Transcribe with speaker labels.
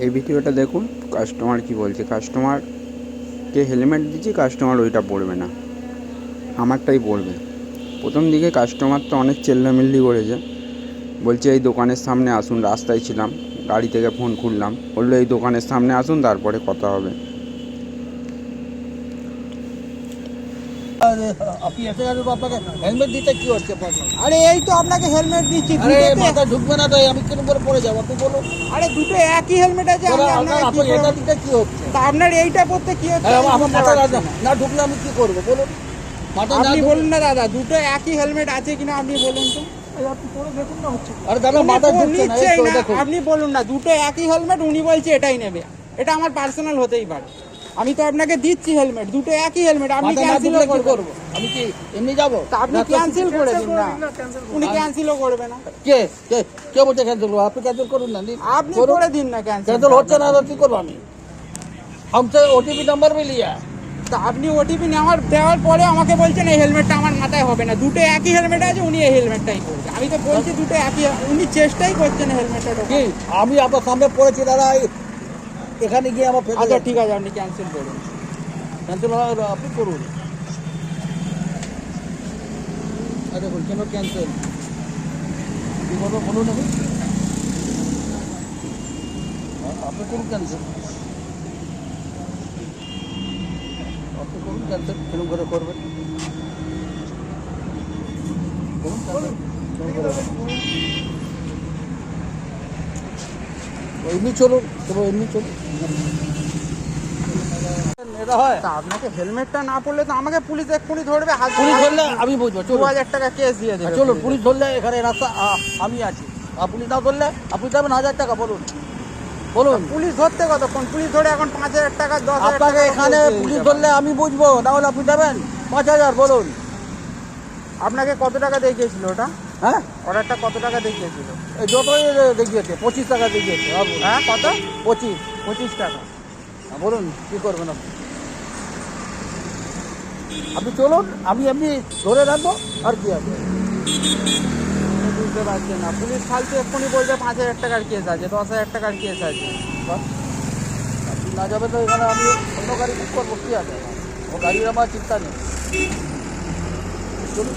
Speaker 1: এই ভিডিওটা দেখুন কাস্টমার কি বলছে। কাস্টমারকে হেলমেট দিচ্ছি, কাস্টমার ওইটা পরবে না, আমারটাই পরবে। প্রথম দিকে কাস্টমার তো অনেক চেল্লামিল্লি করেছে, বলছে এই দোকানের সামনে আসুন। রাস্তায় ছিলাম, গাড়ি থেকে ফোন খুললাম, বললো এই দোকানের সামনে আসুন, তারপরে কথা হবে।
Speaker 2: আপনি এসে গেছে তো আপনাকে হেলমেট দিতে কি হচ্ছে প্রবলেম?
Speaker 3: আরে এই তো আপনাকে হেলমেট দিচ্ছি।
Speaker 2: আরে
Speaker 3: দুটোতে-
Speaker 2: মাথা ঢুকবে না তো, আমি কেন করে পড়ে যাবো আপনি বলুন।
Speaker 3: আরে দুটো একই হেলমেট আছে, আমি আপনাকে কি
Speaker 2: আপনার এটা
Speaker 3: করবো?
Speaker 2: দিতে কি হচ্ছে?
Speaker 3: তা আপনার এইটা পড়তে কি হচ্ছে?
Speaker 2: আরে
Speaker 3: আমি
Speaker 2: আমার
Speaker 3: বুঝতে
Speaker 2: মাথা
Speaker 3: পারছি না।
Speaker 2: না ঢুকলে আমি কি করবো বলুন? মাথা না
Speaker 3: আপনি
Speaker 2: ঢুকলে-
Speaker 3: বলুন না দাদা, দুটো একই হেলমেট আছে কিনা আপনি বলুন তো।
Speaker 2: আরে দাদা
Speaker 3: উনি
Speaker 2: মাথা ঢুকছে না, এই
Speaker 3: নিচ্ছেই
Speaker 2: তো
Speaker 3: না,
Speaker 2: দেখুন।
Speaker 3: আপনি বলুন না দুটো একই হেলমেট, উনি বলছে এটাই নেবে। এটা আমার পার্সোনাল হতেই পারে, আমি তো আপনাকে দিচ্ছি হেলমেট, দুটো একই হেলমেট, আপনি
Speaker 2: মাথা না
Speaker 3: ক্যান্সেল
Speaker 2: ঢুকলে কি
Speaker 3: করবেন।
Speaker 2: করবো? আমি কি এমনি যাবো?
Speaker 3: তা আপনি ক্যান্সেল করে দিন না, উনি ক্যান্সেলও করবে না।
Speaker 2: কে কে কে বলছে ক্যান্সেল করবো? আপনি ক্যান্সেল করুন না,
Speaker 3: আপনি করে দিন না ক্যান্সেল।
Speaker 2: कैंसिल होता ना तो की করব আমি? हमसे ओटीपी नंबर भी लिया।
Speaker 3: তা আপনি ওটিপি দেওয়ার পরে আমাকে বলছেন এই হেলমেটটা আমার মাথায় হবে না। দুটো একই হেলমেট আছে, উনি এই হেলমেটটাই পরবে। আমি তো বলছি দুটো একই, উনি চেষ্টাই করছেন হেলমেটটা ঢোকানোর।
Speaker 2: কি আমি আপনার সামনে পড়েছি দাদা, এখানে গিয়ে আমার ফেসে
Speaker 3: আচ্ছা
Speaker 2: গেছে।
Speaker 3: ঠিক আছে, আপনি ক্যান্সেল করুন।
Speaker 2: ক্যান্সেল আপনি করুন। আরে দেখুন কেন ক্যান্সেল কি বলবো বলুন? আপনি করুন ক্যান্সেল, আপনি করুন ক্যান্সেল। কেন করে করবেন? করুন cancel। কেন করে করবেন? এমনি চলুন, তবে এমনি চলুন। এটা হয়
Speaker 3: তা আপনাকে হেলমেটটা না পরলে তো আমাকে পুলিশ এক্ষুনি ধরবে।
Speaker 2: পুলিশ ধরলে আমি বুঝবো, চলুন।
Speaker 3: 2000 টাকা কেস দিয়ে দেবে।
Speaker 2: চলুন পুলিশ ধরলে এখানে রাস্তা আমি আছি, আর পুলিশ না ধরলে আপনি দেবেন 1000 টাকা। বলুন বলুন
Speaker 3: পুলিশ ধরতে কতক্ষণ? পুলিশ ধরে এখন 5000 টাকা 10,000
Speaker 2: আপনাকে
Speaker 3: টাকা
Speaker 2: এখানে
Speaker 3: দিয়ে
Speaker 2: পুলিশ
Speaker 3: দিতে
Speaker 2: ধরলে আমি বুঝবো, তাহলে আপনি দেবেন 5000। বলুন।
Speaker 3: পারে। আপনাকে কত টাকা দেখিয়েছিল ওটা?
Speaker 2: হ্যাঁ
Speaker 3: অর্ডারটা কত টাকা দেখিয়েছিল?
Speaker 2: এই যতই দেখিয়েছে 25 টাকা দেখিয়েছে।
Speaker 3: হ্যাঁ কত?
Speaker 2: 25
Speaker 3: টাকা।
Speaker 2: বলুন কি করবেন আপনি? আপনি চলুন, আমি এমনি ধরে রাখবো আর কি আছে।
Speaker 3: বুঝতে পারছেন না, পুলিশ ফালতু এক্ষুনি বলছে 5000 টাকার কেস আছে, 10,000 টাকার কেস আছে।
Speaker 2: আপনি না যাবে তো এখানে আমি অন্য গাড়ি বুক করবো, কি আছে? ও গাড়ির আমার চিন্তা নেই। চলুন।